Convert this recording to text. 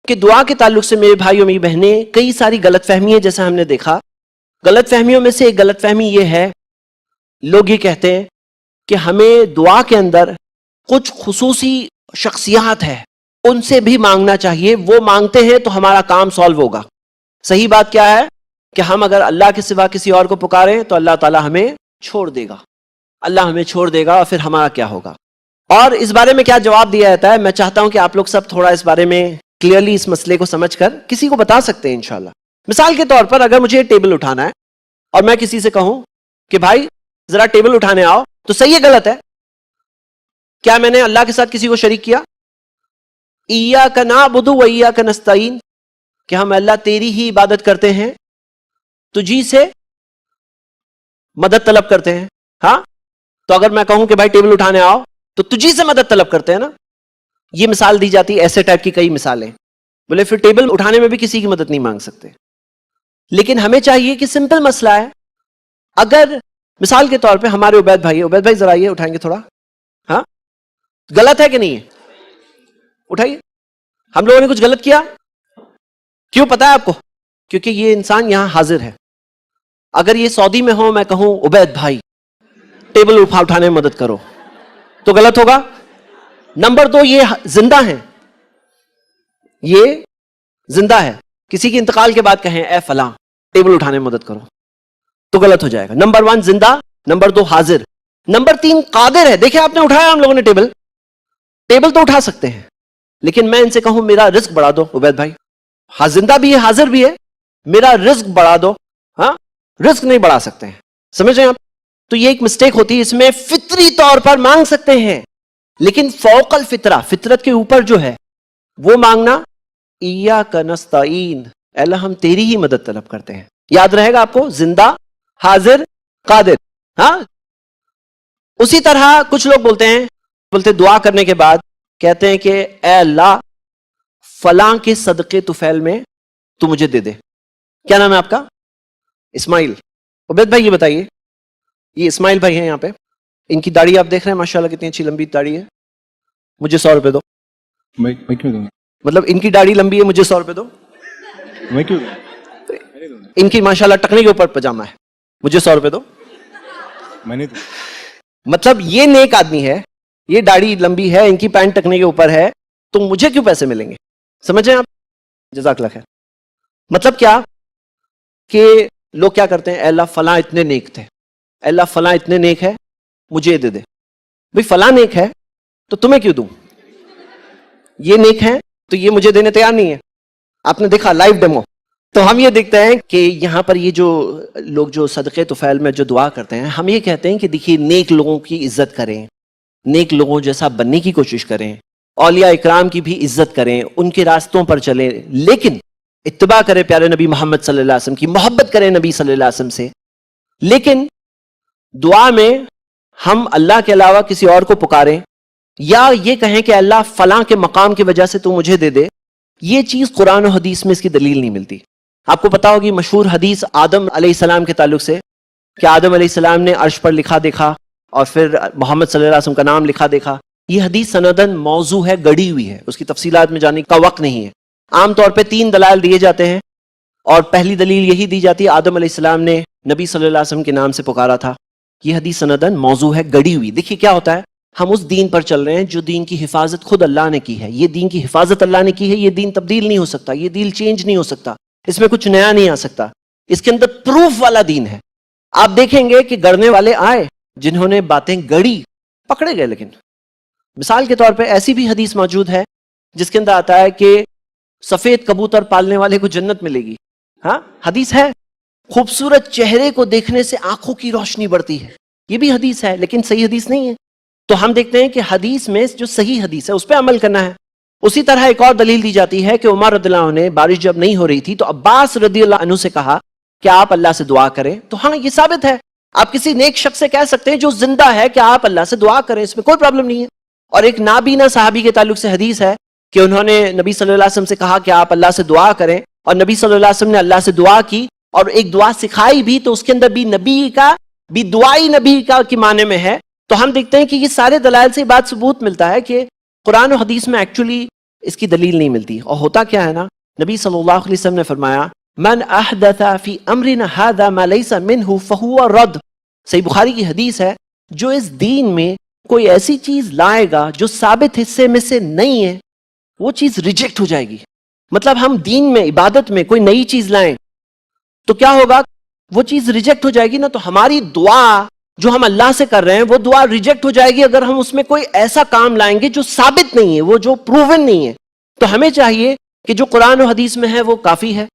کہ دعا کے تعلق سے میرے بھائیوں میری بہنیں کئی ساری غلط فہمی ہے. جیسا ہم نے دیکھا غلط فہمیوں میں سے ایک غلط فہمی یہ ہے، لوگ یہ کہتے ہیں کہ ہمیں دعا کے اندر کچھ خصوصی شخصیات ہے ان سے بھی مانگنا چاہیے، وہ مانگتے ہیں تو ہمارا کام سالو ہوگا. صحیح بات کیا ہے کہ ہم اگر اللہ کے سوا کسی اور کو پکاریں تو اللہ تعالیٰ ہمیں چھوڑ دے گا، اللہ ہمیں چھوڑ دے گا اور پھر ہمارا کیا ہوگا. اور اس بارے میں کیا جواب دیا جاتا ہے، میں چاہتا ہوں کہ آپ لوگ سب تھوڑا اس بارے میں کلیئرلی اس مسئلے کو سمجھ کر کسی کو بتا سکتے ہیں انشاءاللہ. مثال کے طور پر اگر مجھے ٹیبل اٹھانا ہے اور میں کسی سے کہوں کہ بھائی ذرا ٹیبل اٹھانے آؤ، تو صحیح ہے غلط ہے؟ کیا میں نے اللہ کے ساتھ کسی کو شریک کیا؟ ایاک نعبد و ایاک نستعین، کہ ہم اللہ تیری ہی عبادت کرتے ہیں، تجھی سے مدد طلب کرتے ہیں. ہاں، تو اگر میں کہوں کہ بھائی ٹیبل اٹھانے آؤ تو تجھی سے مدد طلب کرتے ہیں نا. یہ مثال دی جاتی ہے، ایسے ٹائپ کی کئی مثالیں. بولے پھر ٹیبل اٹھانے میں بھی کسی کی مدد نہیں مانگ سکتے. لیکن ہمیں چاہیے کہ سمپل مسئلہ ہے، اگر مثال کے طور پہ ہمارے عبید بھائی ذرا یہ اٹھائیں گے تھوڑا. ہاں، غلط ہے کہ نہیں ہے؟ اٹھائیے. ہم لوگوں نے کچھ غلط کیا؟ کیوں پتا ہے آپ کو؟ کیونکہ یہ انسان یہاں حاضر ہے. اگر یہ سعودی میں ہو، میں کہوں عبید بھائی ٹیبل اٹھانے میں مدد کرو، تو غلط ہوگا. نمبر 2، یہ زندہ ہیں، یہ زندہ ہے. کسی کے انتقال کے بعد کہیں اے فلاں ٹیبل اٹھانے میں مدد کرو، تو غلط ہو جائے گا. نمبر 1 زندہ، نمبر 2 حاضر، نمبر 3 قادر ہے. دیکھیں آپ نے اٹھایا ہم لوگوں نے ٹیبل تو اٹھا سکتے ہیں، لیکن میں ان سے کہوں میرا رزق بڑھا دو عبید بھائی، ہاں زندہ بھی ہے حاضر بھی ہے، میرا رزق بڑھا دو، ہاں رزق نہیں بڑھا سکتے ہیں. سمجھ رہے ہیں آپ؟ تو یہ ایک مسٹیک ہوتی ہے. اس میں فطری طور پر مانگ سکتے ہیں، لیکن فوق الفطرہ، فطرت کے اوپر جو ہے وہ مانگنا ایاک نستعین، اے اللہ ہم تیری ہی مدد طلب کرتے ہیں. یاد رہے گا آپ کو، زندہ، حاضر، قادر. ہاں، اسی طرح کچھ لوگ بولتے دعا کرنے کے بعد کہتے ہیں کہ اے اللہ فلاں کے صدقے طفیل میں تو مجھے دے دے. کیا نام ہے آپ کا؟ اسماعیل. عبید بھائی یہ بتائیے، یہ اسماعیل بھائی ہیں یہاں پہ، ان کی داڑھی آپ دیکھ رہے ہیں ماشاءاللہ کتنی اچھی لمبی داڑھی ہے. مجھے 100 روپے دو. میں کیوں دوں؟ مطلب ان کی داڑھی لمبی ہے، مجھے 100 روپے دو. میں کیوں دوں؟ ان کی ماشاءاللہ ٹکنے کے اوپر پجامہ ہے، مجھے 100 روپے دو. میں نے مطلب یہ نیک آدمی ہے، یہ داڑھی لمبی ہے، ان کی پینٹ ٹکنے کے اوپر ہے، تو مجھے کیوں پیسے ملیں گے؟ سمجھ رہے ہیں آپ؟ جزاک اللہ خیر. مطلب کیا کہ لوگ کیا کرتے ہیں، اے اللہ فلاں اتنے نیک تھے، اے اللہ فلاں اتنے نیک ہے مجھے دے دے. بھئی فلاں نیک ہے تو تمہیں کیوں دوں؟ یہ نیک ہے تو یہ مجھے دینے تیار نہیں ہے. آپ نے دیکھا لائیو ڈیمو. تو ہم یہ دیکھتے ہیں کہ یہاں پر یہ جو لوگ جو صدقے طفیل میں جو دعا کرتے ہیں، ہم یہ کہتے ہیں کہ دیکھیے نیک لوگوں کی عزت کریں، نیک لوگوں جیسا بننے کی کوشش کریں، اولیاء اکرام کی بھی عزت کریں، ان کے راستوں پر چلیں، لیکن اتباع کریں پیارے نبی محمد صلی اللہ علیہ وسلم کی، محبت کریں نبی صلی اللہ علیہ وسلم سے. لیکن دعا میں ہم اللہ کے علاوہ کسی اور کو پکاریں، یا یہ کہیں کہ اللہ فلاں کے مقام کی وجہ سے تو مجھے دے دے، یہ چیز قرآن و حدیث میں اس کی دلیل نہیں ملتی. آپ کو پتا ہوگی مشہور حدیث آدم علیہ السلام کے تعلق سے، کہ آدم علیہ السلام نے عرش پر لکھا دیکھا اور پھر محمد صلی اللہ علیہ وسلم کا نام لکھا دیکھا. یہ حدیث سندن موضوع ہے، گڑی ہوئی ہے، اس کی تفصیلات میں جانے کا وقت نہیں ہے. عام طور پہ 3 دلائل دیے جاتے ہیں، اور پہلی دلیل یہی دی جاتی ہے آدم علیہ السلام نے نبی صلی اللہ علیہ وسلم کے نام سے پکارا تھا. یہ حدیث سندن موضوع ہے، گڑی ہوئی. دیکھیے کیا ہوتا ہے، ہم اس دین پر چل رہے ہیں جو دین کی حفاظت خود اللہ نے کی ہے. یہ دین کی حفاظت اللہ نے کی ہے، یہ دین تبدیل نہیں ہو سکتا، یہ دین چینج نہیں ہو سکتا، اس میں کچھ نیا نہیں آ سکتا. اس کے اندر پروف والا دین ہے. آپ دیکھیں گے کہ گڑنے والے آئے، جنہوں نے باتیں گڑی پکڑے گئے. لیکن مثال کے طور پہ ایسی بھی حدیث موجود ہے جس کے اندر آتا ہے کہ سفید کبوتر پالنے والے کو جنت ملے گی. ہاں حدیث ہے. خوبصورت چہرے کو دیکھنے سے آنکھوں کی روشنی بڑھتی ہے، یہ بھی حدیث ہے، لیکن صحیح حدیث نہیں ہے. تو ہم دیکھتے ہیں کہ حدیث میں جو صحیح حدیث ہے اس پہ عمل کرنا ہے. اسی طرح ایک اور دلیل دی جاتی ہے کہ عمر رضی اللہ عنہ نے بارش جب نہیں ہو رہی تھی تو عباس رضی اللہ عنہ سے کہا کہ آپ اللہ سے دعا کریں. تو ہاں یہ ثابت ہے، آپ کسی نیک شخص سے کہہ سکتے ہیں جو زندہ ہے کہ آپ اللہ سے دعا کریں، اس میں کوئی پرابلم نہیں ہے. اور ایک نابینا صحابی کے تعلق سے حدیث ہے کہ انہوں نے نبی صلی اللہ علیہ وسلم سے کہا کہ آپ اللہ سے دعا کریں، اور نبی صلی اللہ علیہ وسلم نے اللہ سے دعا کی اور ایک دعا سکھائی بھی، تو اس کے اندر بھی نبی کا بھی دعائی نبی کا کی معنی میں ہے. تو ہم دیکھتے ہیں کہ یہ سارے دلائل سے بات ثبوت ملتا ہے کہ قرآن و حدیث میں ایکچولی اس کی دلیل نہیں ملتی. اور ہوتا کیا ہے نا، نبی صلی اللہ علیہ وسلم نے فرمایا من احدث فی امرنا هذا ما لیس منہ فہو رد. صحیح بخاری کی حدیث ہے، جو اس دین میں کوئی ایسی چیز لائے گا جو ثابت حصے میں سے نہیں ہے، وہ چیز ریجیکٹ ہو جائے گی. مطلب ہم دین میں، عبادت میں کوئی نئی چیز لائیں تو کیا ہوگا، وہ چیز ریجیکٹ ہو جائے گی نا. تو ہماری دعا جو ہم اللہ سے کر رہے ہیں وہ دعا ریجیکٹ ہو جائے گی اگر ہم اس میں کوئی ایسا کام لائیں گے جو ثابت نہیں ہے، وہ جو پروون نہیں ہے. تو ہمیں چاہیے کہ جو قرآن و حدیث میں ہے وہ کافی ہے.